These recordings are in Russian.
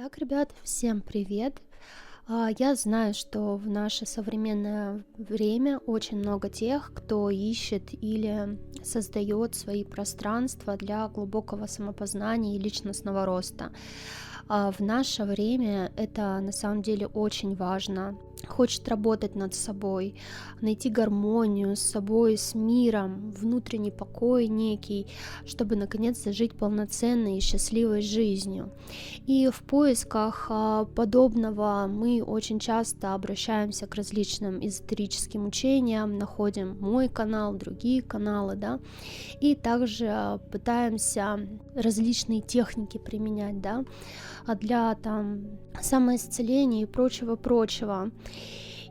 Так, ребят, всем привет! Я знаю, что в наше современное время очень много тех, кто ищет или создает свои пространства для глубокого самопознания и личностного роста. В наше время это на самом деле очень важно. Хочет работать над собой, найти гармонию с собой, с миром, внутренний покой некий, чтобы наконец зажить полноценной и счастливой жизнью. И в поисках подобного мы очень часто обращаемся к различным эзотерическим учениям, находим мой канал, другие каналы, да, и также пытаемся различные техники применять, да, для там самоисцеления и прочего-прочего.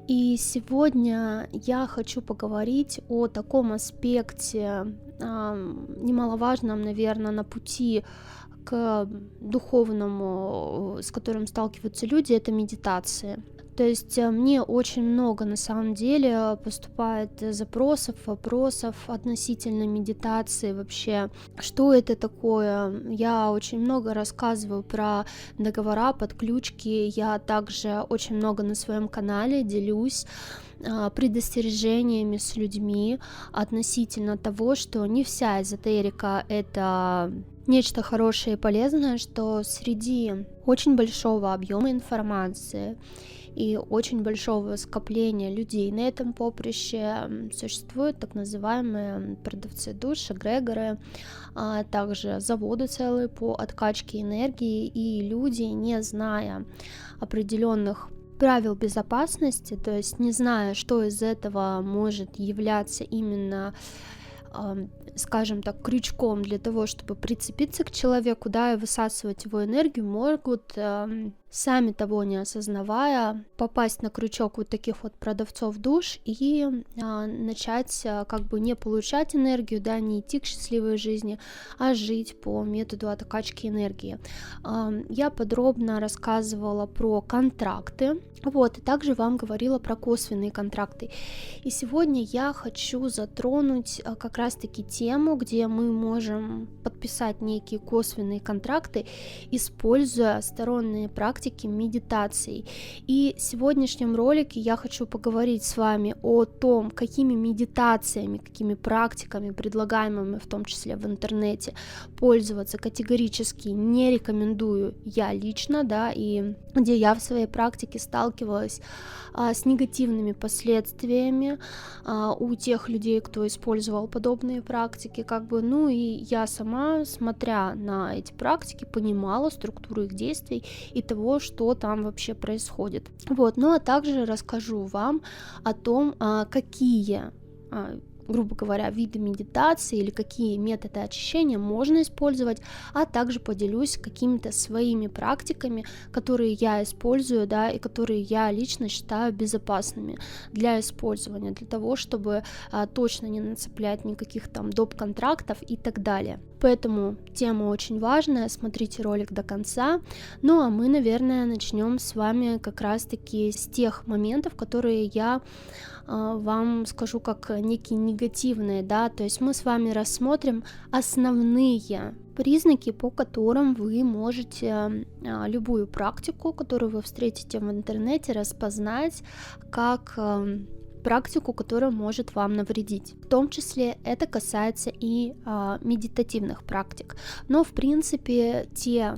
И сегодня я хочу поговорить о таком аспекте, немаловажном, наверное, на пути к духовному, с которым сталкиваются люди, это медитация. То есть мне очень много на самом деле поступает запросов, вопросов относительно медитации вообще. Что это такое? Я очень много рассказываю про договора, подключки. Я также очень много на своем канале делюсь предостережениями с людьми относительно того, что не вся эзотерика — это нечто хорошее и полезное, что среди очень большого объема информации и очень большого скопления людей на этом поприще существуют так называемые продавцы душ, эгрегоры, а также заводы целые по откачке энергии, и люди, не зная определенных правил безопасности, то есть не зная, что из этого может являться именно, скажем так, крючком для того, чтобы прицепиться к человеку, да, и высасывать его энергию, могут, сами того не осознавая, попасть на крючок вот таких вот продавцов душ и начать как бы не получать энергию, да, не идти к счастливой жизни, а жить по методу откачки энергии. Я подробно рассказывала про контракты, вот, и также вам говорила про косвенные контракты. И сегодня я хочу затронуть как раз-таки тему, где мы можем подписать некие косвенные контракты, используя сторонние практики медитации. И в сегодняшнем ролике я хочу поговорить с вами о том, какими медитациями, какими практиками, предлагаемыми в том числе в интернете, пользоваться категорически не рекомендую я лично, да, и где я в своей практике сталкивалась с негативными последствиями у тех людей, кто использовал подобные практики, как бы, ну и я сама, смотря на эти практики, понимала структуру их действий и того, что там вообще происходит. Вот, ну а также расскажу вам о том, какие, грубо говоря, виды медитации или какие методы очищения можно использовать, а также поделюсь какими-то своими практиками, которые я использую, да, и которые я лично считаю безопасными для использования, для того, чтобы точно не нацеплять никаких там доп. Контрактов и так далее. Поэтому тема очень важная, смотрите ролик до конца. Ну а мы, наверное, начнем с вами как раз-таки с тех моментов, которые я вам скажу как некие негативные, да, то есть мы с вами рассмотрим основные признаки, по которым вы можете любую практику, которую вы встретите в интернете, распознать как практику, которая может вам навредить. В том числе это касается и медитативных практик. Но в принципе те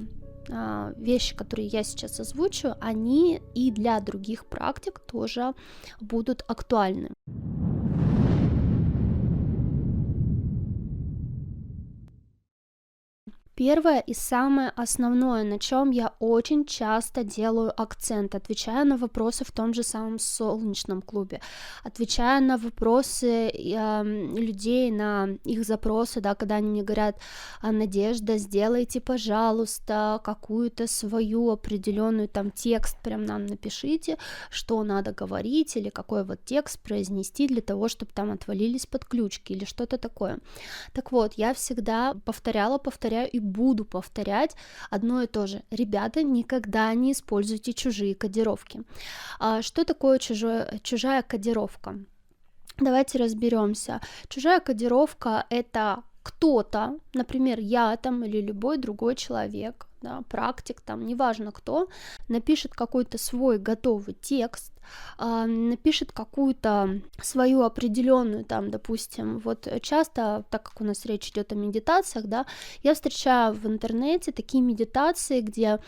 вещи, которые я сейчас озвучу, они и для других практик тоже будут актуальны. Первое и самое основное, на чем я очень часто делаю акцент, отвечая на вопросы в том же самом солнечном клубе, отвечая на вопросы людей, на их запросы, да, когда они мне говорят: Надежда, сделайте, пожалуйста, какую-то свою определенную там текст, прям нам напишите, что надо говорить или какой вот текст произнести для того, чтобы там отвалились подключки или что-то такое. Так вот, я всегда повторяю и буду повторять одно и то же. Ребята, никогда не используйте чужие кодировки. Что такое чужая кодировка? Давайте разберемся. Чужая кодировка — это кто-то, например, я там или любой другой человек, да, практик, там, неважно кто, напишет какой-то свой готовый текст, напишет какую-то свою определенную, там, допустим, вот часто, так как у нас речь идет о медитациях, да, я встречаю в интернете такие медитации, где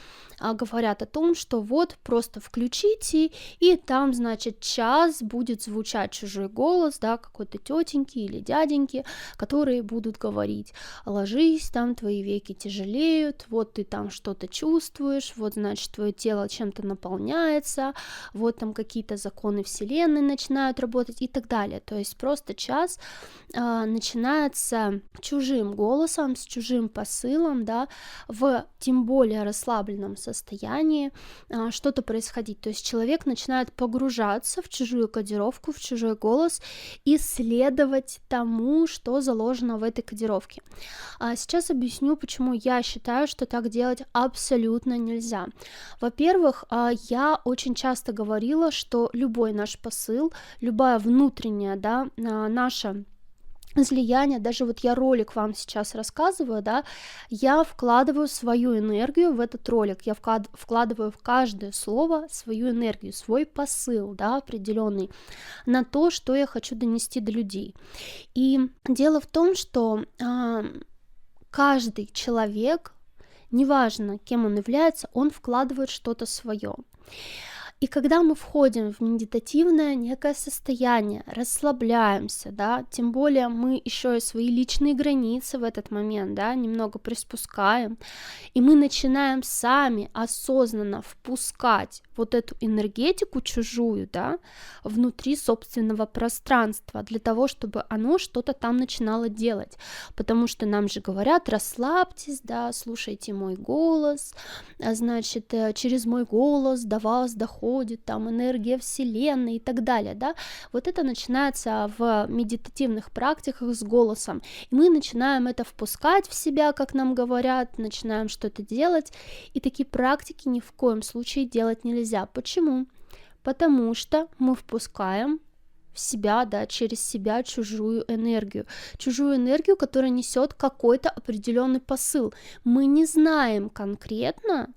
говорят о том, что вот просто включите, и там, значит, час будет звучать чужой голос, да, какой-то тетеньки или дяденьки, которые будут говорить: ложись, там твои веки тяжелеют, вот ты там что-то чувствуешь, вот, значит, твое тело чем-то наполняется, вот там какие-то законы вселенной начинают работать и так далее. То есть просто час начинается чужим голосом, с чужим посылом, да, в тем более расслабленном состоянии что-то происходить. То есть человек начинает погружаться в чужую кодировку, в чужой голос и следовать тому, что заложено в этой кодировке. Сейчас объясню, почему я считаю, что так делать абсолютно нельзя. Во-первых, я очень часто говорила, что любой наш посыл, любая внутренняя, да, наша излияние, даже вот я ролик вам сейчас рассказываю, да, я вкладываю свою энергию в этот ролик, я вкладываю в каждое слово свою энергию, свой посыл, да, определенный, на то, что я хочу донести до людей. И дело в том, что каждый человек, неважно, кем он является, он вкладывает что-то свое. И когда мы входим в медитативное некое состояние, расслабляемся, да, тем более мы еще и свои личные границы в этот момент, да, немного приспускаем, и мы начинаем сами осознанно впускать вот эту энергетику чужую, да, внутри собственного пространства, для того, чтобы оно что-то там начинало делать, потому что нам же говорят: расслабьтесь, да, слушайте мой голос, значит, через мой голос до вас доходит там энергия вселенной и так далее, да, вот это начинается в медитативных практиках с голосом, и мы начинаем это впускать в себя, как нам говорят, начинаем что-то делать, и такие практики ни в коем случае делать нельзя. Почему? Потому что мы впускаем в себя, да, через себя чужую энергию, которая несет какой-то определенный посыл. Мы не знаем конкретно,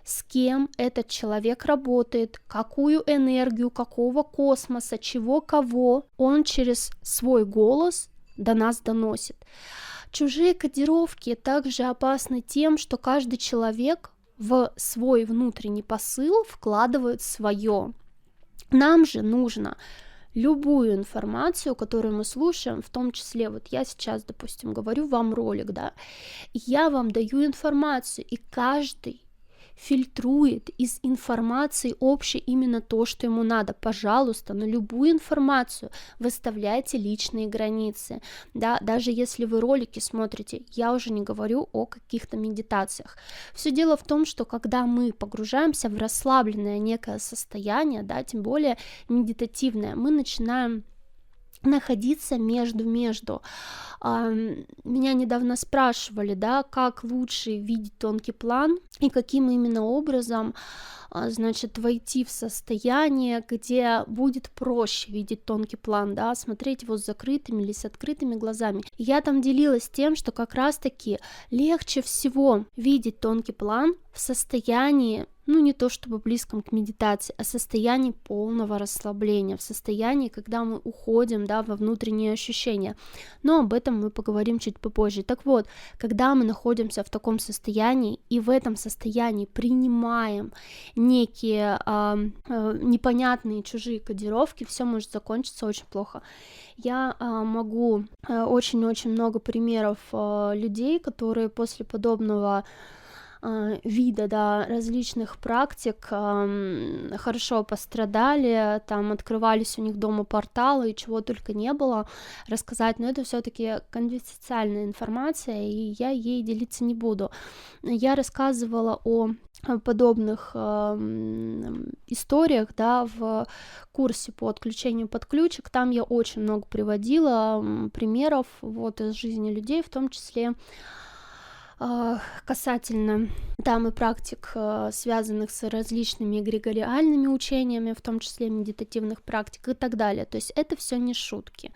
с кем этот человек работает, какую энергию, какого космоса, чего, кого он через свой голос до нас доносит. Чужие кодировки также опасны тем, что каждый человек в свой внутренний посыл вкладывает свое. Нам же нужно любую информацию, которую мы слушаем, в том числе, вот я сейчас, допустим, говорю вам ролик, да, я вам даю информацию, и каждый фильтрует из информации общей именно то, что ему надо. Пожалуйста, на любую информацию выставляйте личные границы, да, даже если вы ролики смотрите, я уже не говорю о каких-то медитациях. Все дело в том, что когда мы погружаемся в расслабленное некое состояние, да, тем более медитативное, мы начинаем находиться между. Меня недавно спрашивали, да, как лучше видеть тонкий план и каким именно образом, значит, войти в состояние, где будет проще видеть тонкий план, да, смотреть его с закрытыми или с открытыми глазами. И я там делилась тем, что как раз-таки легче всего видеть тонкий план в состоянии, ну, не то чтобы близком к медитации, а состоянии полного расслабления, в состоянии, когда мы уходим, да, во внутренние ощущения. Но об этом мы поговорим чуть попозже. Так вот, когда мы находимся в таком состоянии и в этом состоянии принимаем некие непонятные чужие кодировки, все может закончиться очень плохо. Я могу очень-очень много примеров людей, которые после подобного вида, да, различных практик хорошо пострадали, там открывались у них дома порталы и чего только не было рассказать, но это все-таки конфиденциальная информация, и я ей делиться не буду. Я рассказывала о подобных историях, да, в курсе по отключению под ключик, там я очень много приводила примеров вот из жизни людей, в том числе касательно там и практик, связанных с различными эгрегориальными учениями, в том числе медитативных практик и так далее. То есть это все не шутки.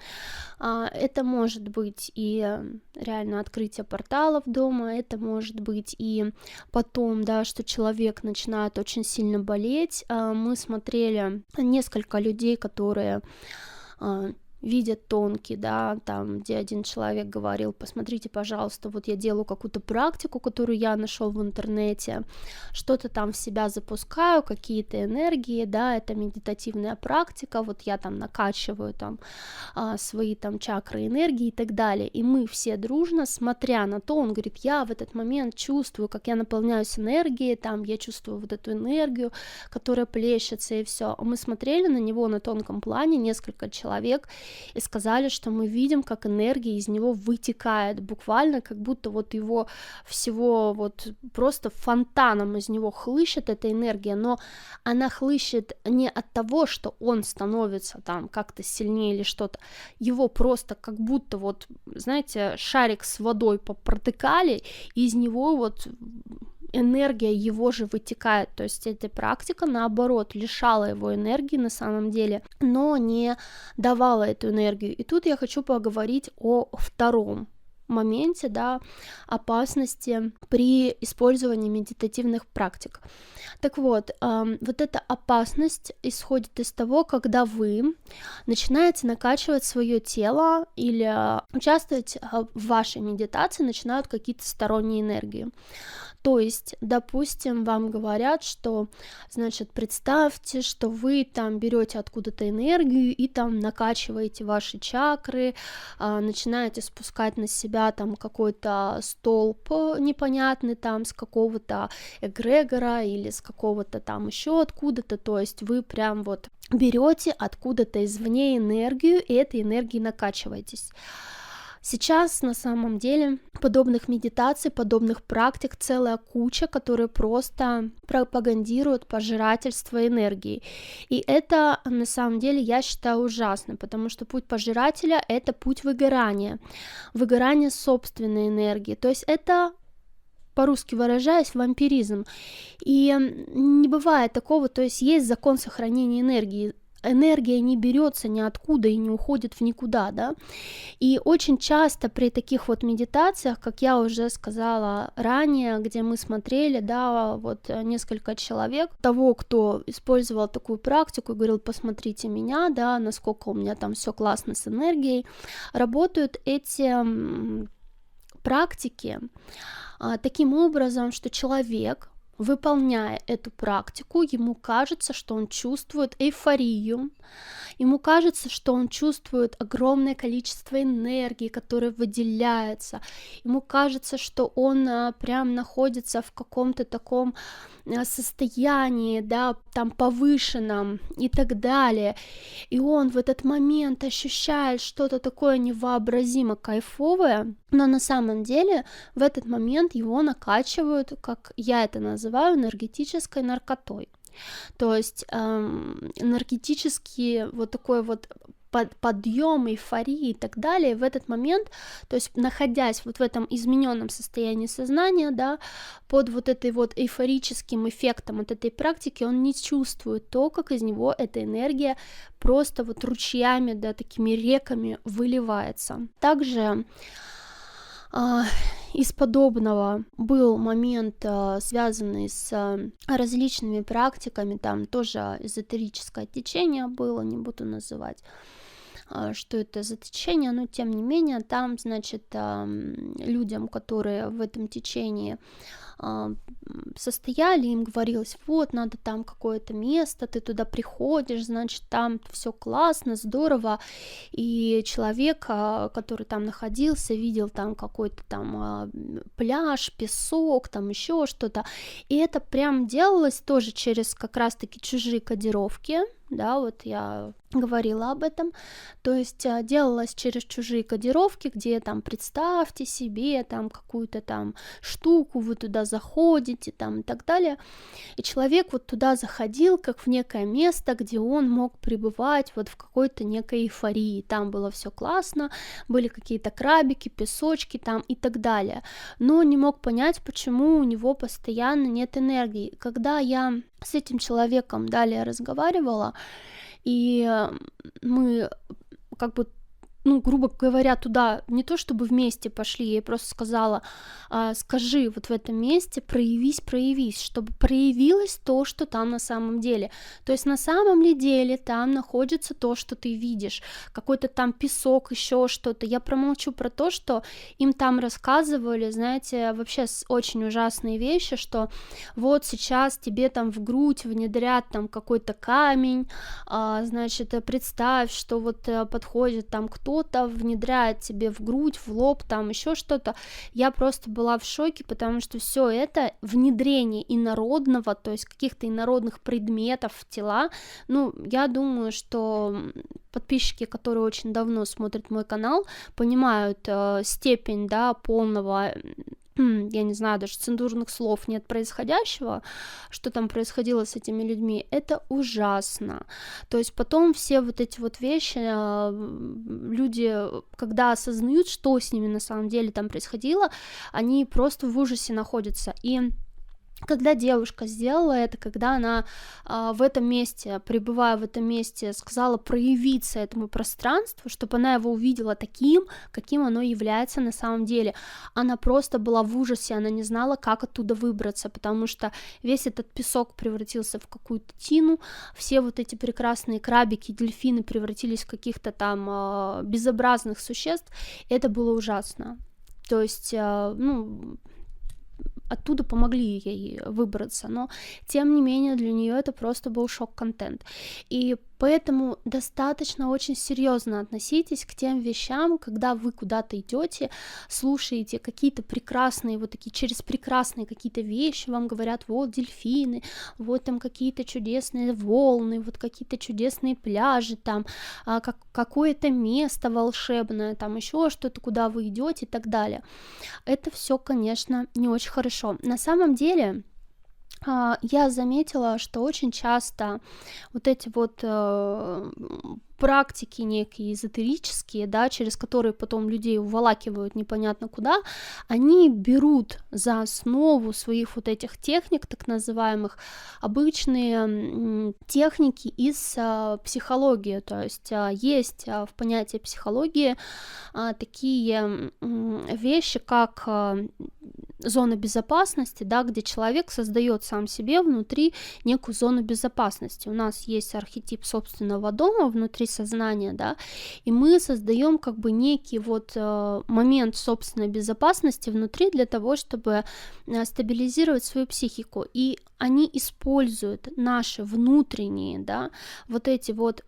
Это может быть и реально открытие порталов дома, это может быть и потом, да, что человек начинает очень сильно болеть. Мы смотрели несколько людей, которые видят тонкий, да, там, где один человек говорил: посмотрите, пожалуйста, вот я делаю какую-то практику, которую я нашел в интернете, что-то там в себя запускаю, какие-то энергии, да, это медитативная практика, вот я там накачиваю там свои там чакры энергии и так далее, и мы все дружно, смотря на то, он говорит: я в этот момент чувствую, как я наполняюсь энергией, там, я чувствую вот эту энергию, которая плещется, и все. Мы смотрели на него на тонком плане, несколько человек, и сказали, что мы видим, как энергия из него вытекает, буквально как будто вот его всего вот просто фонтаном из него хлыщет эта энергия, но она хлыщет не от того, что он становится там как-то сильнее или что-то, его просто как будто вот, знаете, шарик с водой протыкали, и из него вот энергия его же вытекает, то есть эта практика, наоборот, лишала его энергии на самом деле, но не давала эту энергию. И тут я хочу поговорить о втором моменте, да, опасности при использовании медитативных практик. Так вот, вот эта опасность исходит из того, когда вы начинаете накачивать свое тело или участвовать в вашей медитации, начинают какие-то сторонние энергии. То есть, допустим, вам говорят, что, значит, представьте, что вы там берете откуда-то энергию и там накачиваете ваши чакры, начинаете спускать на себя там какой-то столб непонятный там с какого-то эгрегора или с какого-то там еще откуда-то, то есть вы прям вот берете откуда-то извне энергию и этой энергией накачиваетесь. Сейчас на самом деле подобных медитаций, подобных практик целая куча, которые просто пропагандируют пожирательство энергии. И это на самом деле я считаю ужасно, потому что путь пожирателя — это путь выгорания собственной энергии. То есть это, по-русски выражаясь, вампиризм. И не бывает такого, то есть есть закон сохранения энергии. Энергия не берется ниоткуда и не уходит в никуда, да, и очень часто при таких вот медитациях, как я уже сказала ранее, где мы смотрели, да, вот несколько человек, того, кто использовал такую практику и говорил: посмотрите меня, да, насколько у меня там все классно с энергией, работают эти практики таким образом, что человек, выполняя эту практику, ему кажется, что он чувствует эйфорию, ему кажется, что он чувствует огромное количество энергии, которое выделяется, ему кажется, что он прям находится в каком-то таком состоянии, да, там повышенном и так далее, и он в этот момент ощущает что-то такое невообразимо кайфовое, но на самом деле в этот момент его накачивают, как я это называю, энергетической наркотой. То есть энергетический вот такой вот подъем, эйфории и так далее, в этот момент, то есть находясь вот в этом измененном состоянии сознания, да, под вот этой вот эйфорическим эффектом от этой практики, он не чувствует то, как из него эта энергия просто вот ручьями, да, такими реками выливается. Также из подобного был момент, связанный с различными практиками, там тоже эзотерическое течение было, не буду называть, что это за течение, но тем не менее там, значит, людям, которые в этом течении состояли, им говорилось: вот, надо там какое-то место, ты туда приходишь, значит, там все классно, здорово, и человек, который там находился, видел там какой-то там пляж, песок, там еще что-то, и это прям делалось тоже через как раз-таки чужие кодировки, да, вот я говорила об этом, то есть делалось через чужие кодировки, где там представьте себе там какую-то там штуку, вы туда заходите там и так далее, и человек вот туда заходил как в некое место, где он мог пребывать вот в какой-то некой эйфории, там было все классно, были какие-то крабики, песочки там и так далее, но не мог понять, почему у него постоянно нет энергии. Когда я с этим человеком далее разговаривала, и мы как бы, ну, грубо говоря, туда не то чтобы вместе пошли, я ей просто сказала, скажи вот в этом месте, проявись, чтобы проявилось то, что там на самом деле. То есть на самом ли деле там находится то, что ты видишь, какой-то там песок, еще что-то. Я промолчу про то, что им там рассказывали, знаете, вообще очень ужасные вещи, что вот сейчас тебе там в грудь внедрят там какой-то камень, значит, представь, что вот подходит там кто-то, внедряет тебе в грудь, в лоб, там еще что-то. Я просто была в шоке, потому что все это внедрение инородного, то есть каких-то инородных предметов в тела. Ну, я думаю, что подписчики, которые очень давно смотрят мой канал, понимают степень, да, полного, я не знаю, даже цензурных слов нет происходящего, что там происходило с этими людьми, это ужасно. То есть потом все вот эти вот вещи, люди, когда осознают, что с ними на самом деле там происходило, они просто в ужасе находятся. И когда девушка сделала это, когда она в этом месте, пребывая в этом месте, сказала проявиться этому пространству, чтобы она его увидела таким, каким оно является на самом деле, она просто была в ужасе, она не знала, как оттуда выбраться, потому что весь этот песок превратился в какую-то тину, все вот эти прекрасные крабики, дельфины превратились в каких-то там безобразных существ, это было ужасно. То есть, ну, оттуда помогли ей выбраться, но тем не менее для нее это просто был шок-контент. И поэтому достаточно очень серьезно относитесь к тем вещам, когда вы куда-то идете, слушаете какие-то прекрасные, вот такие через прекрасные какие-то вещи, вам говорят, вот дельфины, вот там какие-то чудесные волны, вот какие-то чудесные пляжи, там какое-то место волшебное, там еще что-то, куда вы идете и так далее. Это все, конечно, не очень хорошо. На самом деле, я заметила, что очень часто вот эти вот практики некие эзотерические, да, через которые потом людей уволакивают непонятно куда, они берут за основу своих вот этих техник, так называемых, обычные техники из психологии, то есть есть в понятии психологии такие вещи, как зона безопасности, да, где человек создает сам себе внутри некую зону безопасности. У нас есть архетип собственного дома внутри сознания, да, и мы создаем как бы некий вот момент собственной безопасности внутри для того, чтобы стабилизировать свою психику. И они используют наши внутренние, да, вот эти вот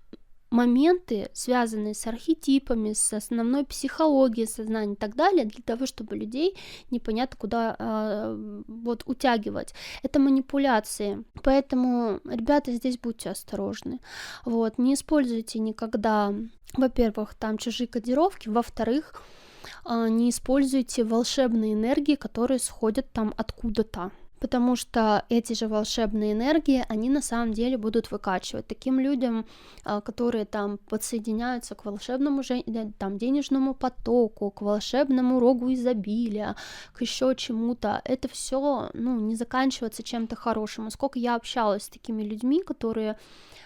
моменты, связанные с архетипами, с основной психологией сознания и так далее, для того, чтобы людей непонятно куда вот утягивать. Это манипуляции. Поэтому, ребята, здесь будьте осторожны. Вот, не используйте никогда, во-первых, там чужие кодировки, во-вторых, не используйте волшебные энергии, которые сходят там откуда-то. Потому что эти же волшебные энергии, они на самом деле будут выкачивать таким людям, которые там подсоединяются к волшебному там, денежному потоку, к волшебному рогу изобилия, к еще чему-то. Это все, ну, не заканчивается чем-то хорошим. И сколько я общалась с такими людьми, которые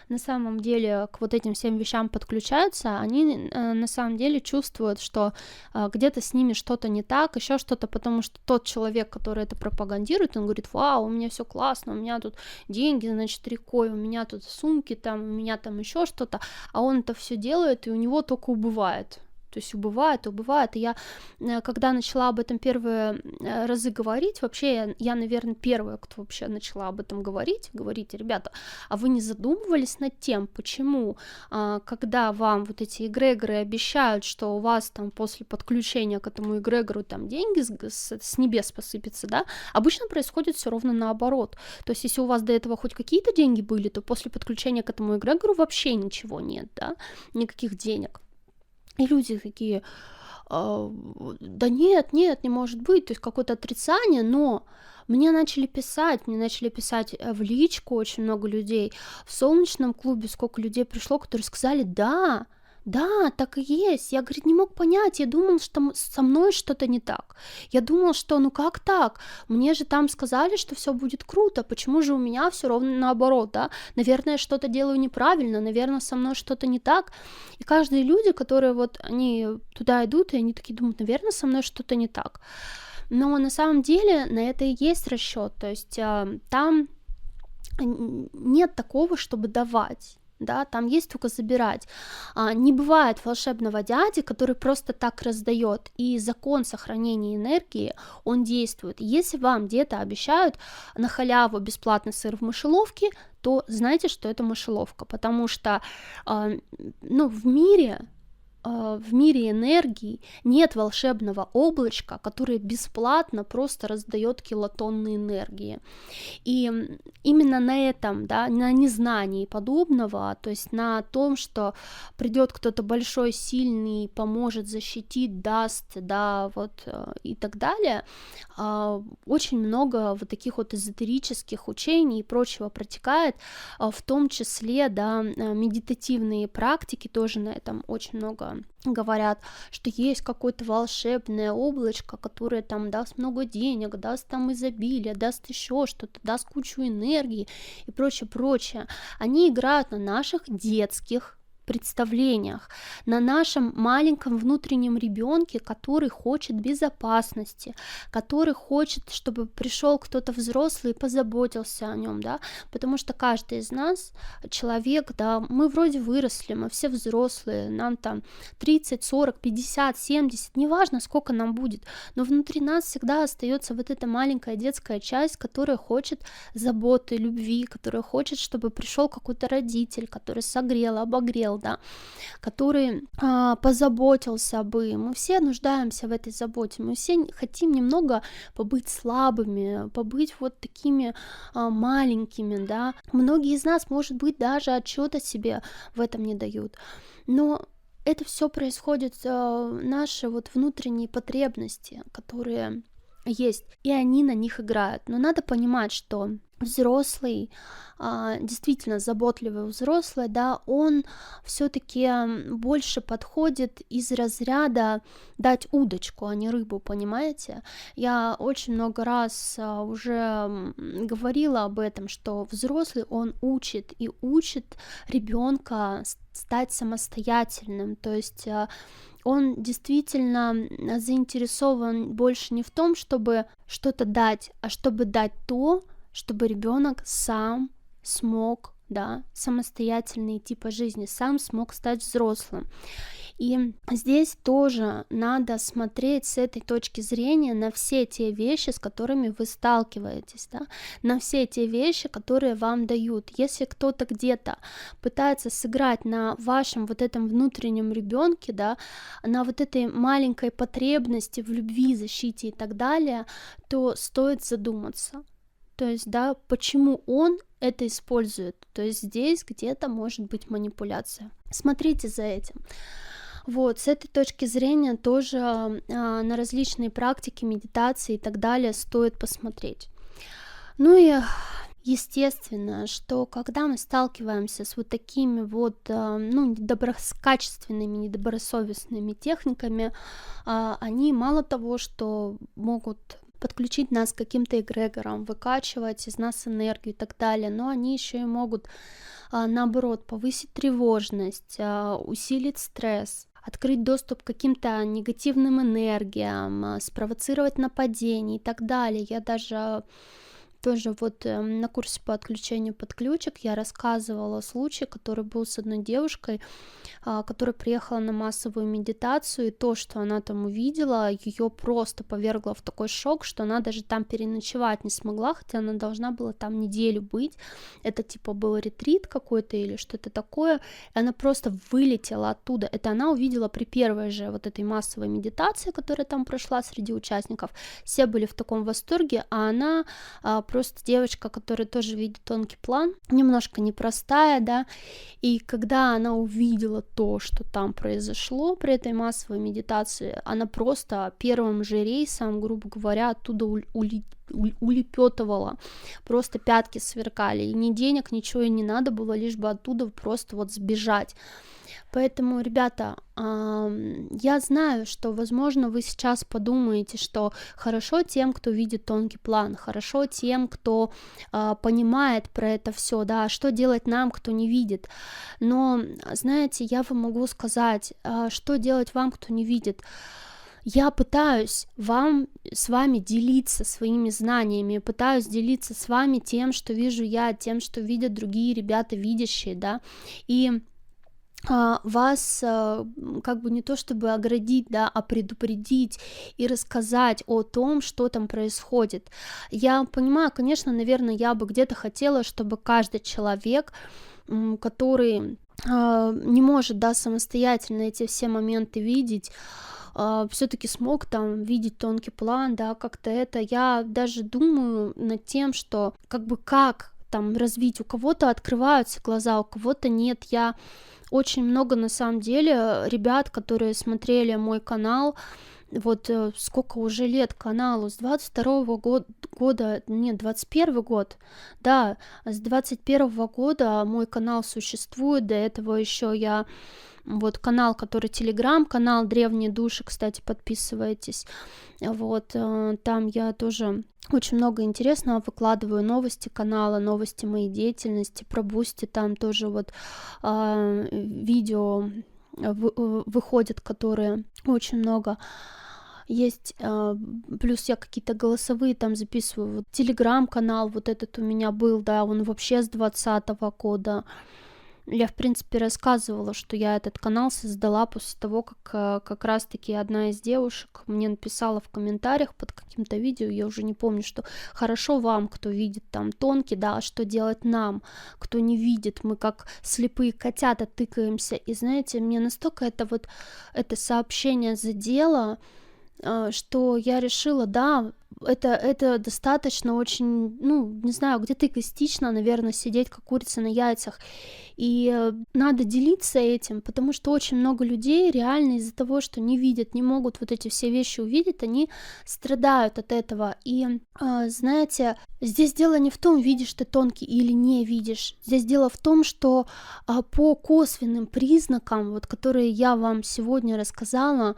на самом деле к вот этим всем вещам подключаются, они на самом деле чувствуют, что где-то с ними что-то не так, еще что-то, потому что тот человек, который это пропагандирует, он говорит, вау, у меня все классно, у меня тут деньги, значит, рекой, у меня тут сумки, там, у меня там еще что-то, а он это все делает, и у него только убывает. То есть убывает, убывает. И я, когда начала об этом первые разы говорить, вообще я, наверное, первая, кто вообще начала об этом говорить, говорите, ребята, а вы не задумывались над тем, почему, когда вам вот эти эгрегоры обещают, что у вас там после подключения к этому эгрегору там деньги с небес посыпятся, да, обычно происходит все ровно наоборот. То есть если у вас до этого хоть какие-то деньги были, то после подключения к этому эгрегору вообще ничего нет, да, никаких денег. И люди такие, да нет, не может быть, то есть какое-то отрицание, но мне начали писать в личку очень много людей, в солнечном клубе сколько людей пришло, которые сказали, да, так и есть. Я, говорит, не мог понять, я думал, что со мной что-то не так. Я думал, что ну как так? Мне же там сказали, что все будет круто, почему же у меня все ровно наоборот, да? Наверное, я что-то делаю неправильно, наверное, со мной что-то не так. И каждые люди, которые вот, они туда идут, и они такие думают, наверное, со мной что-то не так. Но на самом деле на это и есть расчет, то есть там нет такого, чтобы давать. Да, там есть только забирать. Не бывает волшебного дяди, который просто так раздает. И закон сохранения энергии, он действует. Если вам где-то обещают на халяву бесплатный сыр в мышеловке, то знайте, что это мышеловка, потому что в мире энергии нет волшебного облачка, которое бесплатно просто раздает килотонны энергии. И именно на этом, да, на незнании подобного, то есть на том, что придет кто-то большой, сильный, поможет, защитит, даст, да, вот и так далее, очень много вот таких вот эзотерических учений и прочего протекает, в том числе, да, медитативные практики тоже на этом очень много говорят, что есть какое-то волшебное облачко, которое там даст много денег, даст там изобилие, даст еще что-то, даст кучу энергии и прочее. Они играют на наших детских представлениях, на нашем маленьком внутреннем ребенке, который хочет безопасности, который хочет, чтобы пришел кто-то взрослый и позаботился о нем, да, потому что каждый из нас человек, да, мы вроде выросли, мы все взрослые, нам там 30, 40, 50, 70, неважно, сколько нам будет, но внутри нас всегда остается вот эта маленькая детская часть, которая хочет заботы, любви, которая хочет, чтобы пришел какой-то родитель, который согрел, обогрел, да, который позаботился бы. Мы все нуждаемся в этой заботе, мы все хотим немного побыть слабыми, побыть вот такими маленькими, да. Многие из нас, может быть, даже отчета себе в этом не дают, но это все происходит, наши вот внутренние потребности, которые есть, и они на них играют. Но надо понимать, что взрослый, действительно заботливый взрослый, да, он все-таки больше подходит из разряда дать удочку, а не рыбу, понимаете? Я очень много раз уже говорила об этом, что взрослый, он учит ребенка стать самостоятельным, то есть он действительно заинтересован больше не в том, чтобы что-то дать, а чтобы дать то, чтобы ребенок сам смог, да, самостоятельно идти по жизни, сам смог стать взрослым. И здесь тоже надо смотреть с этой точки зрения на все те вещи, с которыми вы сталкиваетесь, да, на все те вещи, которые вам дают. Если кто-то где-то пытается сыграть на вашем вот этом внутреннем ребенке, да, на вот этой маленькой потребности в любви, защите и так далее, то стоит задуматься. То есть, да, почему он это использует. То есть здесь где-то может быть манипуляция. Смотрите за этим. Вот, с этой точки зрения тоже на различные практики, медитации и так далее стоит посмотреть. Ну и естественно, что когда мы сталкиваемся с вот такими вот, качественными, недобросовестными техниками, они мало того, что могут подключить нас к каким-то эгрегорам, выкачивать из нас энергию и так далее, но они еще и могут, наоборот, повысить тревожность, усилить стресс, открыть доступ к каким-то негативным энергиям, спровоцировать нападения и так далее. Я даже тоже вот на курсе по отключению подключек я рассказывала случай, который был с одной девушкой, которая приехала на массовую медитацию, и то, что она там увидела, ее просто повергло в такой шок, что она даже там переночевать не смогла, хотя она должна была там неделю быть. Это типа был ретрит какой-то или что-то такое, и она просто вылетела оттуда. Это она увидела при первой же вот этой массовой медитации, которая там прошла среди участников. Все были в таком восторге, а она просто девочка, которая тоже видит тонкий план, немножко непростая, да, и когда она увидела то, что там произошло при этой массовой медитации, она просто первым же рейсом, грубо говоря, оттуда улепетывала, просто пятки сверкали, и ни денег, ничего и не надо было, лишь бы оттуда просто вот сбежать. Поэтому, ребята, я знаю, что, возможно, вы сейчас подумаете, что хорошо тем, кто видит тонкий план, хорошо тем, кто понимает про это все, да, что делать нам, кто не видит. Но, знаете, я вам могу сказать, что делать вам, кто не видит. Я пытаюсь с вами делиться своими знаниями, пытаюсь делиться с вами тем, что вижу я, тем, что видят другие ребята, видящие, да, и вас как бы не то чтобы оградить, да, а предупредить и рассказать о том, что там происходит. Я понимаю, конечно, наверное, я бы где-то хотела, чтобы каждый человек, который не может, да, самостоятельно эти все моменты видеть, все-таки смог там видеть тонкий план, да, как-то это. Я даже думаю над тем, что как там развить. У кого-то открываются глаза, у кого-то нет. Я очень много, на самом деле, ребят, которые смотрели мой канал, вот сколько уже лет каналу, с 22-го года, нет, 21 год, да, с 21-го года мой канал существует, до этого еще я, вот канал, который телеграм-канал «Древние души», кстати, подписывайтесь, вот, там я тоже очень много интересного выкладываю, новости канала, новости моей деятельности, про Бусти там тоже вот видео выходят, которые очень много есть, плюс я какие-то голосовые там записываю, вот телеграм-канал вот этот у меня был, да, он вообще с 2020 года. Я, в принципе, рассказывала, что я этот канал создала после того, как раз-таки одна из девушек мне написала в комментариях под каким-то видео, я уже не помню, что хорошо вам, кто видит там тонкий, да, а что делать нам, кто не видит, мы как слепые котята тыкаемся, и знаете, мне настолько это сообщение задело, что я решила, да, это достаточно очень, не знаю, где-то эгоистично, наверное, сидеть как курица на яйцах. И надо делиться этим, потому что очень много людей реально из-за того, что не видят, не могут вот эти все вещи увидеть, они страдают от этого. И, знаете, здесь дело не в том, видишь ты тонкий или не видишь. Здесь дело в том, что по косвенным признакам, вот, которые я вам сегодня рассказала,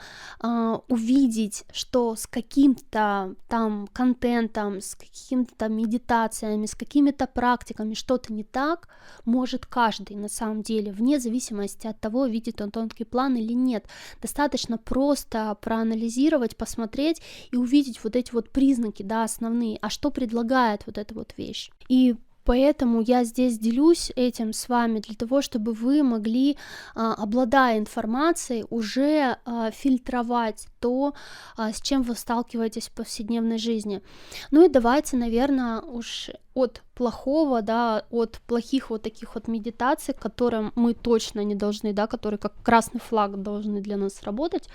увидеть, что с каким-то там контентом, с какими-то медитациями, с какими-то практиками что-то не так, может каждый на самом деле, вне зависимости от того, видит он тонкий план или нет. Достаточно просто проанализировать, посмотреть и увидеть вот эти вот признаки, да, основные, а что предлагает вот эта вот вещь. И поэтому я здесь делюсь этим с вами для того, чтобы вы могли, обладая информацией, уже фильтровать то, с чем вы сталкиваетесь в повседневной жизни. Ну и давайте, наверное, уж от плохого, да, от плохих вот таких вот медитаций, к которым мы точно не должны, да, которые как красный флаг должны для нас работать,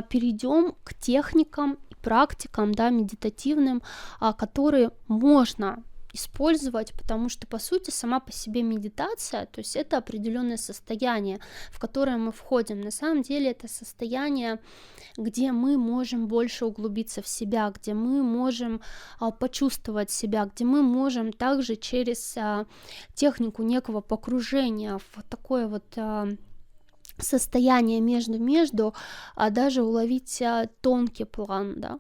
перейдем к техникам и практикам, да, медитативным, которые можно использовать, потому что, по сути, сама по себе медитация, то есть это определенное состояние, в которое мы входим. На самом деле это состояние, где мы можем больше углубиться в себя, где мы можем почувствовать себя, где мы можем также через технику некого погружения в такое вот состояние между, а даже уловить тонкий план, да,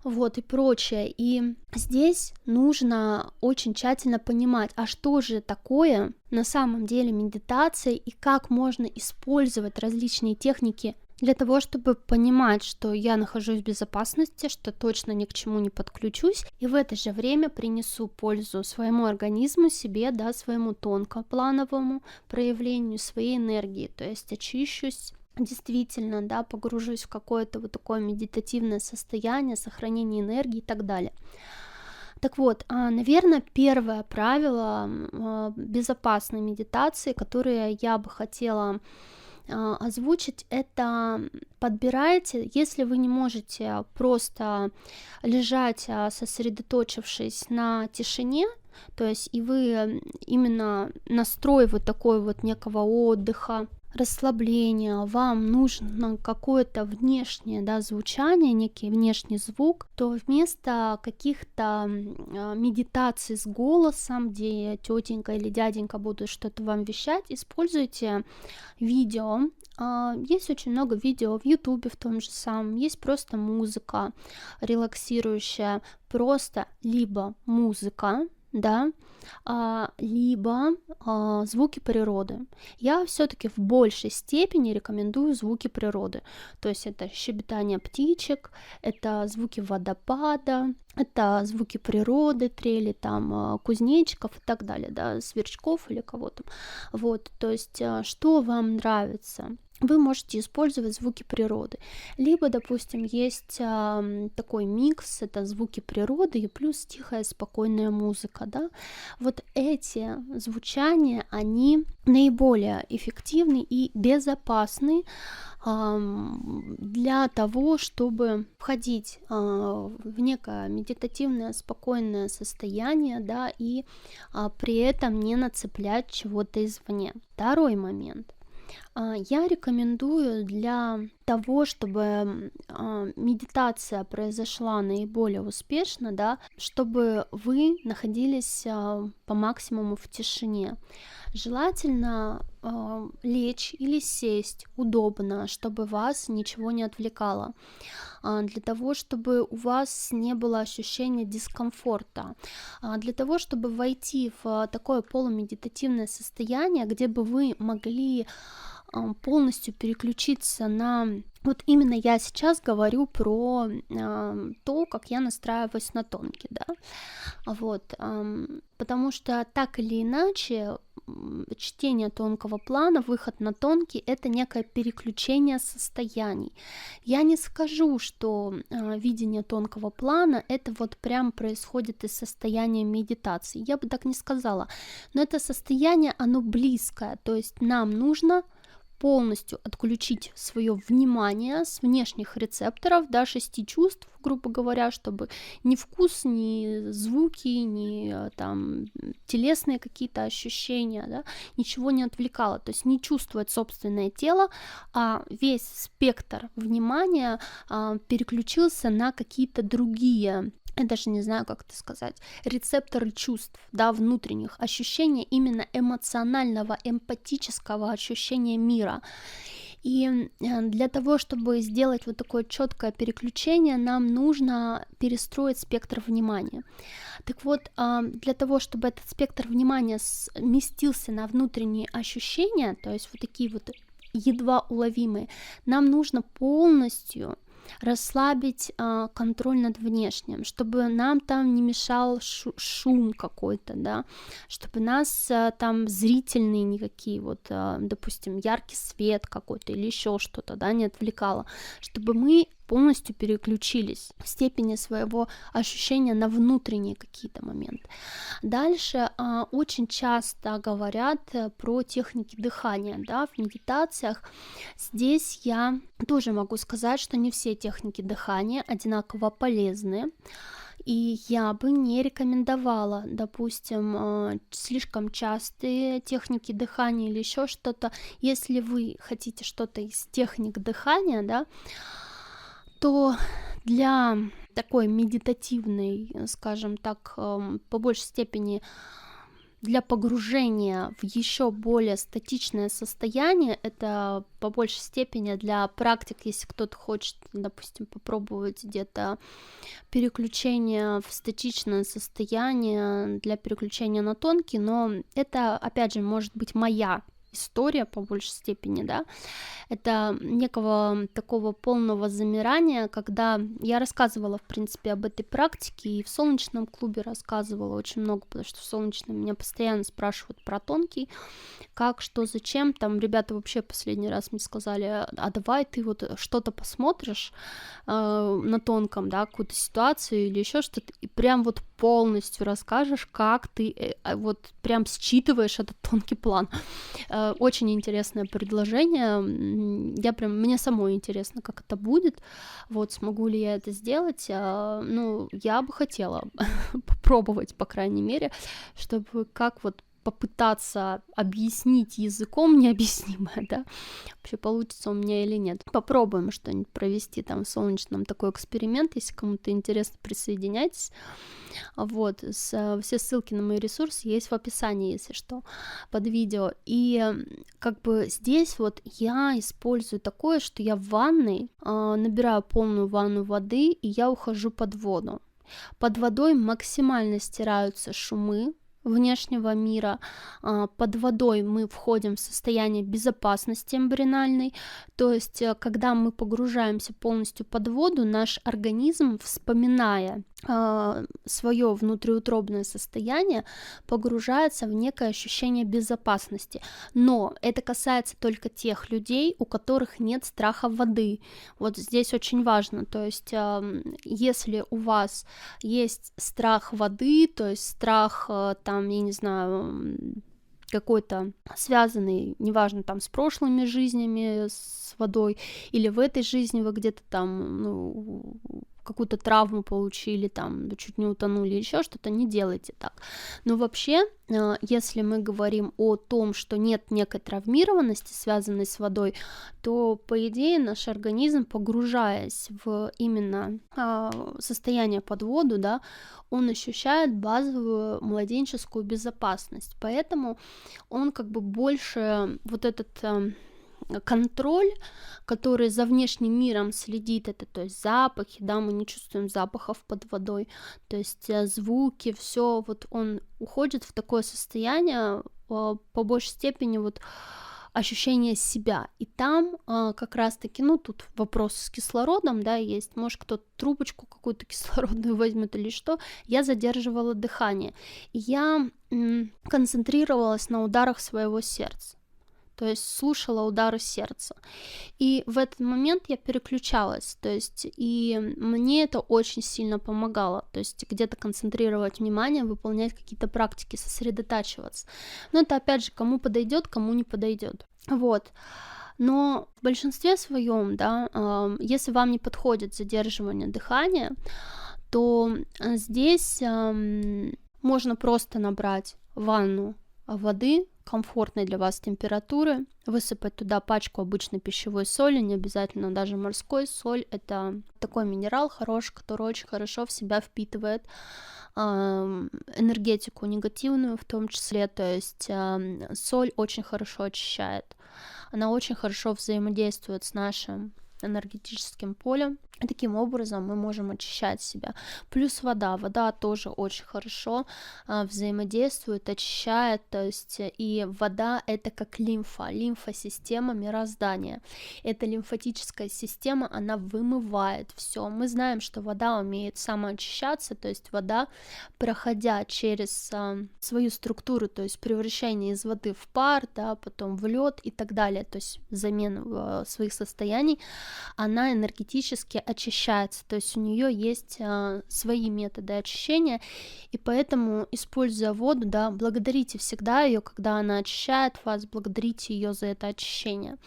вот и прочее. И здесь нужно очень тщательно понимать, а что же такое на самом деле медитация и как можно использовать различные техники для того, чтобы понимать, что я нахожусь в безопасности, что точно ни к чему не подключусь, и в это же время принесу пользу своему организму, себе, да, своему тонкоплановому проявлению своей энергии, то есть очищусь, действительно, да, погружусь в какое-то вот такое медитативное состояние, сохранение энергии и так далее. Так вот, наверное, первое правило безопасной медитации, которое я бы хотела озвучить, это подбирайте, если вы не можете просто лежать, сосредоточившись на тишине, то есть и вы именно настрой вот такой вот некого отдыха, расслабления, вам нужно какое-то внешнее, да, звучание, некий внешний звук, то вместо каких-то медитаций с голосом, где тетенька или дяденька будут что-то вам вещать, используйте видео. Есть очень много видео в Ютубе в том же самом, есть просто музыка релаксирующая, просто либо музыка, да, либо звуки природы. Я все-таки в большей степени рекомендую звуки природы. То есть это щебетание птичек, это звуки водопада, это звуки природы, трели там кузнечиков и так далее, да, сверчков или кого-то. Вот, то есть что вам нравится? Вы можете использовать звуки природы. Либо, допустим, есть такой микс, это звуки природы и плюс тихая, спокойная музыка, да. Вот эти звучания, они наиболее эффективны и безопасны для того, чтобы входить в некое медитативное, спокойное состояние, да, и при этом не нацеплять чего-то извне. Второй момент. Я рекомендую для того, чтобы медитация произошла наиболее успешно, да, чтобы вы находились по максимуму в тишине. Желательно лечь или сесть удобно, чтобы вас ничего не отвлекало, для того, чтобы у вас не было ощущения дискомфорта, для того, чтобы войти в такое полумедитативное состояние, где бы вы могли полностью переключиться на... Вот именно я сейчас говорю про то, как я настраиваюсь на тонкий, да, вот, потому что так или иначе чтение тонкого плана, выход на тонкий — это некое переключение состояний. Я не скажу, что видение тонкого плана — это вот прям происходит из состояния медитации, я бы так не сказала, но это состояние, оно близкое, то есть нам нужно полностью отключить свое внимание с внешних рецепторов, да, 6 чувств, грубо говоря, чтобы ни вкус, ни звуки, ни там телесные какие-то ощущения, да, ничего не отвлекало, то есть не чувствовать собственное тело, а весь спектр внимания переключился на какие-то другие, я даже не знаю, как это сказать, рецепторы чувств, да, внутренних, ощущения именно эмоционального, эмпатического ощущения мира. И для того, чтобы сделать вот такое четкое переключение, нам нужно перестроить спектр внимания. Так вот, для того, чтобы этот спектр внимания сместился на внутренние ощущения, то есть вот такие вот едва уловимые, нам нужно полностью расслабить контроль над внешним, чтобы нам там не мешал шум какой-то, да, чтобы нас там зрительные никакие, вот, допустим, яркий свет какой-то или еще что-то, да, не отвлекало, чтобы мы полностью переключились в степени своего ощущения на внутренние какие-то моменты. Дальше очень часто говорят про техники дыхания, да, в медитациях. Здесь я тоже могу сказать, что не все техники дыхания одинаково полезны. И я бы не рекомендовала, допустим, слишком частые техники дыхания или еще что-то. Если вы хотите что-то из техник дыхания, да, то для такой медитативной, скажем так, по большей степени для погружения в еще более статичное состояние, это по большей степени для практик, если кто-то хочет, допустим, попробовать где-то переключение в статичное состояние для переключения на тонкий, но это, опять же, может быть моя история по большей степени, да, это некого такого полного замирания, когда я рассказывала, в принципе, об этой практике, и в солнечном клубе рассказывала очень много, потому что в солнечном меня постоянно спрашивают про тонкий, как, что, зачем, там ребята вообще последний раз мне сказали, а давай ты вот что-то посмотришь на тонком, да, какую-то ситуацию или еще что-то, и прям вот полностью расскажешь, как ты вот прям считываешь этот тонкий план. Очень интересное предложение. Мне самой интересно, как это будет. Вот, смогу ли я это сделать? Ну, я бы хотела попробовать, по крайней мере, чтобы как вот попытаться объяснить языком необъяснимое, да, вообще получится у меня или нет. Попробуем что-нибудь провести там в солнечном такой эксперимент, если кому-то интересно, присоединяйтесь. Вот, все ссылки на мои ресурсы есть в описании, если что, под видео. И как бы здесь вот я использую такое, что я в ванной набираю полную ванну воды, и я ухожу под воду. Под водой максимально стираются шумы внешнего мира. Под водой мы входим в состояние безопасности эмбриональной, то есть когда мы погружаемся полностью под воду, наш организм, вспоминая свое внутриутробное состояние, погружается в некое ощущение безопасности. Но это касается только тех людей, у которых нет страха воды. Вот здесь очень важно, то есть если у вас есть страх воды, то есть страх там, я не знаю, какой-то связанный, неважно, там, с прошлыми жизнями, с водой, или в этой жизни вы где-то там, ну, какую-то травму получили, там, чуть не утонули, еще что-то, не делайте так. Но вообще, если мы говорим о том, что нет некой травмированности, связанной с водой, то, по идее, наш организм, погружаясь в именно состояние под воду, да, он ощущает базовую младенческую безопасность, поэтому он как бы больше вот этот контроль, который за внешним миром следит, это, то есть запахи, да, мы не чувствуем запахов под водой, то есть звуки, все, вот он уходит в такое состояние, по большей степени вот ощущение себя, и там как раз-таки, ну, тут вопрос с кислородом, да, есть, может, кто-то трубочку какую-то кислородную возьмет или что, я задерживала дыхание, и я концентрировалась на ударах своего сердца, то есть слушала удары сердца. И в этот момент я переключалась, то есть и мне это очень сильно помогало, то есть где-то концентрировать внимание, выполнять какие-то практики, сосредотачиваться. Но это опять же кому подойдет, кому не подойдет. Вот. Но в большинстве своем, да, если вам не подходит задерживание дыхания, то здесь можно просто набрать ванну воды комфортной для вас температуры, высыпать туда пачку обычной пищевой соли, не обязательно даже морской. Соль — это такой минерал хороший, который очень хорошо в себя впитывает энергетику негативную в том числе, то есть соль очень хорошо очищает, она очень хорошо взаимодействует с нашим энергетическим полем, и таким образом мы можем очищать себя. Плюс вода тоже очень хорошо взаимодействует, очищает, то есть и вода — это как лимфосистема мироздания. Эта лимфатическая система, она вымывает все. Мы знаем, что вода умеет самоочищаться, то есть вода, проходя через свою структуру, то есть превращение из воды в пар, да, потом в лед и так далее, то есть замену своих состояний, она энергетически очищается, то есть у нее есть свои методы очищения, и поэтому, используя воду, да, благодарите всегда ее, когда она очищает вас, благодарите ее за это очищение.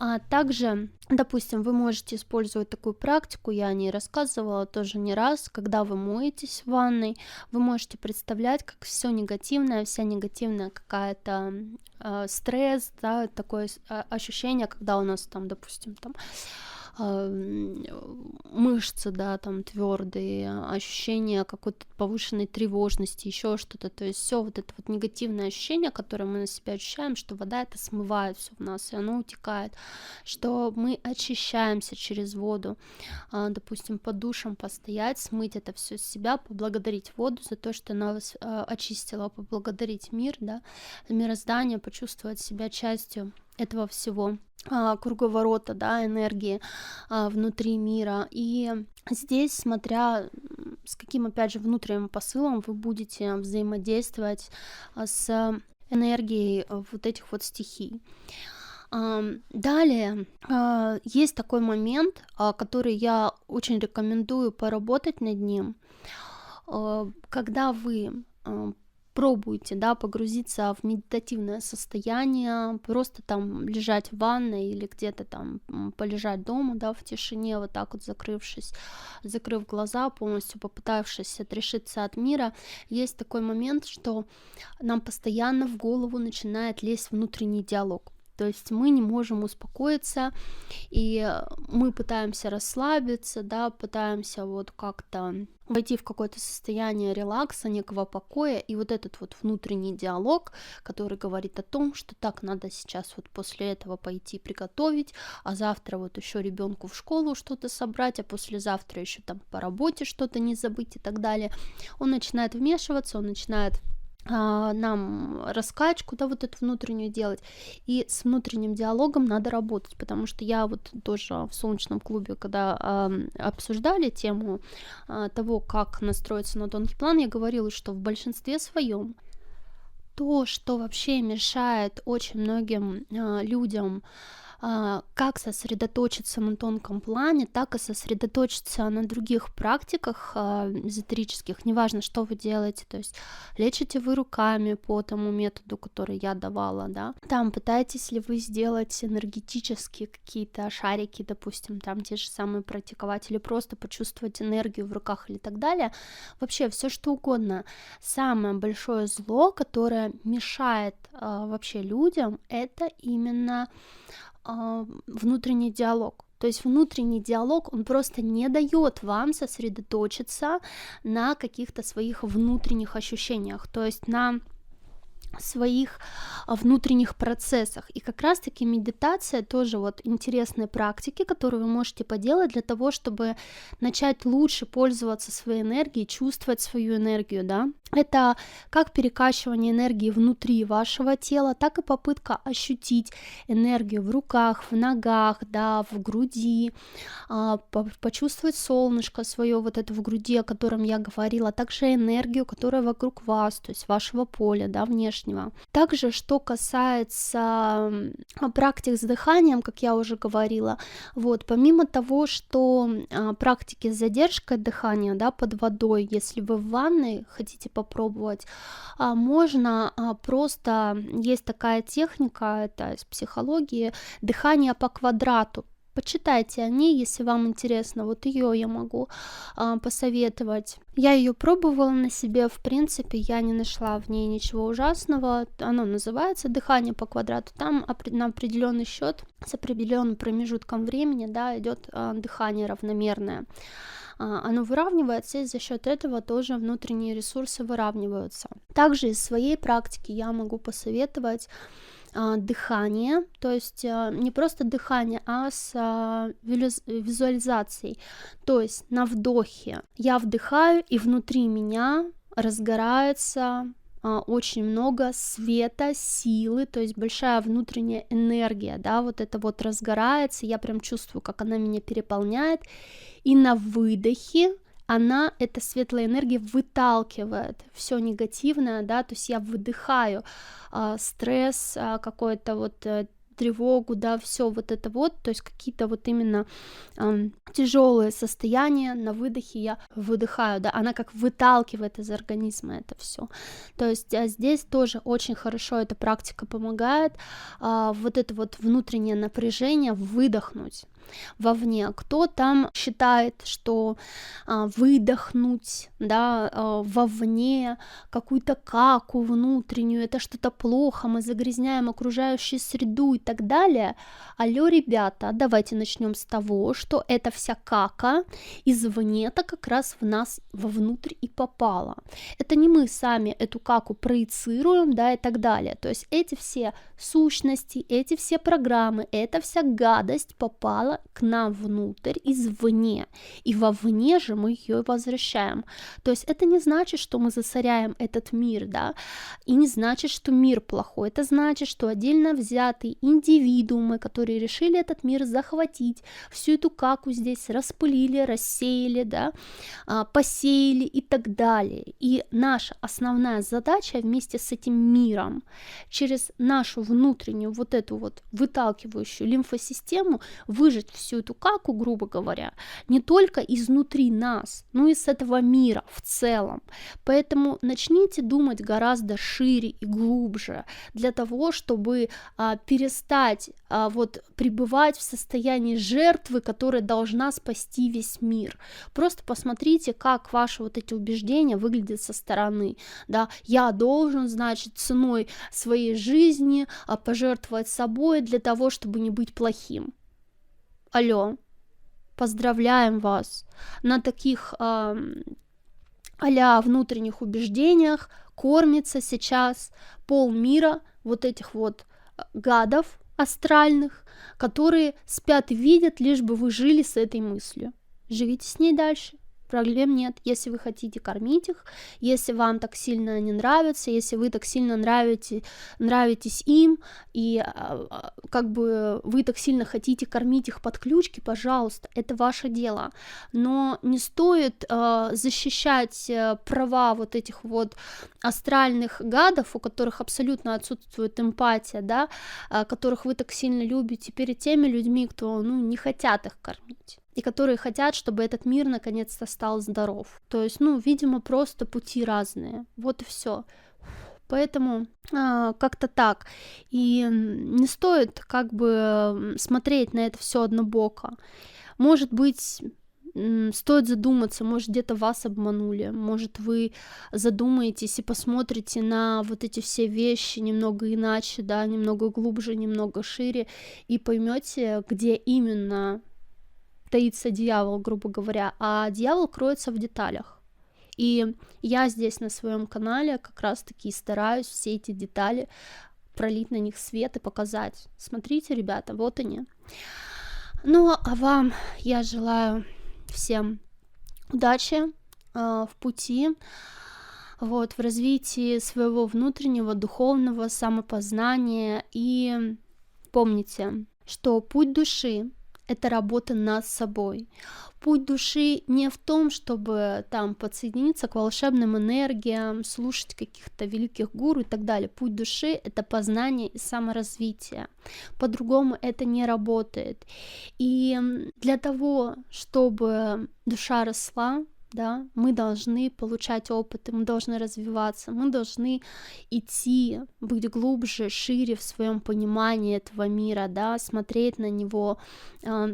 А также, допустим, вы можете использовать такую практику, я о ней рассказывала тоже не раз, когда вы моетесь в ванной, вы можете представлять, как все негативное, вся негативная какая-то стресс, да, такое ощущение, когда у нас там, допустим, там мышцы, да, там твердые, ощущение какой-то повышенной тревожности, еще что-то. То есть все вот это вот негативное ощущение, которое мы на себя ощущаем, что вода это смывает все в нас, и оно утекает, что мы очищаемся через воду, допустим, под душем постоять, смыть это все с себя, поблагодарить воду за то, что она вас очистила, поблагодарить мир, да, мироздание, почувствовать себя частью этого всего круговорота, да, энергии внутри мира. И здесь, смотря с каким, опять же, внутренним посылом вы будете взаимодействовать с энергией вот этих вот стихий. Далее есть такой момент, который я очень рекомендую поработать над ним, когда вы пробуйте, да, погрузиться в медитативное состояние, просто там лежать в ванной или где-то там полежать дома, да, в тишине, вот так вот закрывшись, закрыв глаза, полностью попытавшись отрешиться от мира. Есть такой момент, что нам постоянно в голову начинает лезть внутренний диалог. То есть мы не можем успокоиться, и мы пытаемся расслабиться, да, пытаемся вот как-то войти в какое-то состояние релакса, некого покоя, и вот этот вот внутренний диалог, который говорит о том, что так надо сейчас вот после этого пойти приготовить, а завтра вот еще ребенку в школу что-то собрать, а послезавтра еще там по работе что-то не забыть и так далее. Он начинает вмешиваться, он начинает нам раскачку, да, вот эту внутреннюю делать, и с внутренним диалогом надо работать, потому что я вот тоже в солнечном клубе, когда обсуждали тему того, как настроиться на тонкий план, я говорила, что в большинстве своем то, что вообще мешает очень многим людям как сосредоточиться на тонком плане, так и сосредоточиться на других практиках эзотерических, неважно, что вы делаете, то есть лечите вы руками по тому методу, который я давала, да, там пытаетесь ли вы сделать энергетические какие-то шарики, допустим, там те же самые практиковать, или просто почувствовать энергию в руках или так далее, вообще все что угодно. Самое большое зло, которое мешает вообще людям, это именно внутренний диалог. То есть внутренний диалог, он просто не дает вам сосредоточиться на каких-то своих внутренних ощущениях, то есть на своих внутренних процессах. И как раз-таки медитация тоже вот интересные практики, которые вы можете поделать для того, чтобы начать лучше пользоваться своей энергией, чувствовать свою энергию, да. Это как перекачивание энергии внутри вашего тела, так и попытка ощутить энергию в руках, в ногах, да, в груди, почувствовать солнышко свое вот это в груди, о котором я говорила, а также энергию, которая вокруг вас, то есть вашего поля, да, внешнего. Также, что касается практик с дыханием, как я уже говорила, вот, помимо того, что практики с задержкой дыхания, да, под водой, если вы в ванной хотите попробовать, можно просто, есть такая техника, это из психологии, дыхание по квадрату. Почитайте о ней, если вам интересно. Вот ее я могу посоветовать. Я ее пробовала на себе, в принципе, я не нашла в ней ничего ужасного. Оно называется «Дыхание по квадрату». Там на определенный счет, с определенным промежутком времени, да, идет дыхание равномерное. Оно выравнивается, и за счет этого тоже внутренние ресурсы выравниваются. Также из своей практики я могу посоветовать дыхание, то есть не просто дыхание, а с визуализацией. То есть на вдохе я вдыхаю, и внутри меня разгорается очень много света, силы, то есть большая внутренняя энергия, да, вот это вот разгорается, я прям чувствую, как она меня переполняет, и на выдохе она, эта светлая энергия, выталкивает все негативное, да, то есть я выдыхаю стресс, какой-то вот тревогу, да, все вот это вот, то есть какие-то вот именно тяжелые состояния, на выдохе я выдыхаю, да, она как выталкивает из организма это все. То есть здесь тоже очень хорошо эта практика помогает вот это вот внутреннее напряжение выдохнуть. вовне, кто там считает, что выдохнуть, да, вовне какую-то каку внутреннюю, это что-то плохо, мы загрязняем окружающую среду и так далее. Алло, ребята, давайте начнем с того, что эта вся кака извне-то как раз в нас вовнутрь и попала. Это не мы сами эту каку проецируем, да, и так далее. То есть эти все сущности, эти все программы, эта вся гадость попала к нам внутрь извне, и вовне же мы ее возвращаем. То есть это не значит, что мы засоряем этот мир, да, и не значит, что мир плохой. Это значит, что отдельно взятые индивидуумы, которые решили этот мир захватить, всю эту каку здесь распылили, рассеяли, да, посеяли и так далее. И наша основная задача вместе с этим миром через нашу внутреннюю вот эту вот выталкивающую лимфосистему выжать всю эту каку, грубо говоря, не только изнутри нас, но и с этого мира в целом. Поэтому начните думать гораздо шире и глубже для того, чтобы перестать вот пребывать в состоянии жертвы, которая должна спасти весь мир. Просто посмотрите, как ваши вот эти убеждения выглядят со стороны, да, я должен, значит, ценой своей жизни пожертвовать собой для того, чтобы не быть плохим. Алло, поздравляем вас, на таких а-ля внутренних убеждениях кормится сейчас полмира вот этих вот гадов астральных, которые спят и видят, лишь бы вы жили с этой мыслью. Живите с ней дальше. Проблем нет, если вы хотите кормить их, если вам так сильно они нравятся, если вы так сильно нравитесь им, и как бы вы так сильно хотите кормить их под ключки, пожалуйста, это ваше дело. Но не стоит защищать права вот этих вот астральных гадов, у которых абсолютно отсутствует эмпатия, да, которых вы так сильно любите, перед теми людьми, кто, не хотят их кормить. И которые хотят, чтобы этот мир наконец-то стал здоров. То есть, видимо, просто пути разные. Вот и все. Поэтому как-то так. И не стоит как бы смотреть на это все однобоко. Может быть, стоит задуматься, может, где-то вас обманули, может, вы задумаетесь и посмотрите на вот эти все вещи немного иначе, да, немного глубже, немного шире, и поймете, где именно таится дьявол, грубо говоря, а дьявол кроется в деталях. И я здесь на своем канале как раз-таки стараюсь все эти детали пролить на них свет и показать. Смотрите, ребята, вот они. А вам я желаю всем удачи в пути, в развитии своего внутреннего духовного самопознания. И помните, что путь души — это работа над собой. Путь души не в том, чтобы там подсоединиться к волшебным энергиям, слушать каких-то великих гуру и так далее. Путь души — это познание и саморазвитие. По-другому это не работает. И для того, чтобы душа росла, да, мы должны получать опыт, мы должны развиваться, мы должны идти, быть глубже, шире в своем понимании этого мира, да, смотреть на него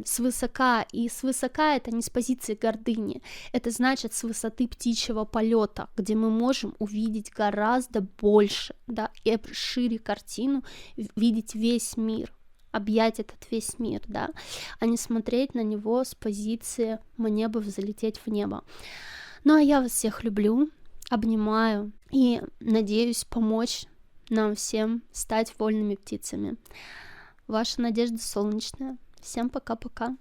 свысока. И свысока — это не с позиции гордыни, это значит с высоты птичьего полета, где мы можем увидеть гораздо больше, да, и шире картину, видеть весь мир, объять этот весь мир, да, а не смотреть на него с позиции «мне бы взлететь в небо». А я вас всех люблю, обнимаю и надеюсь помочь нам всем стать вольными птицами. Ваша Надежда Солнечная. Всем пока-пока.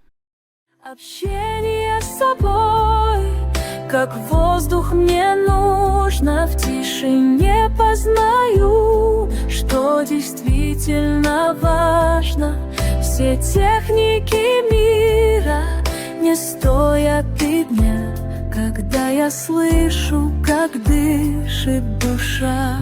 Общение с собой, как воздух мне нужно, в тишине познаю, что действительно важно. Все техники мира не стоят и дня, когда я слышу, как дышит душа.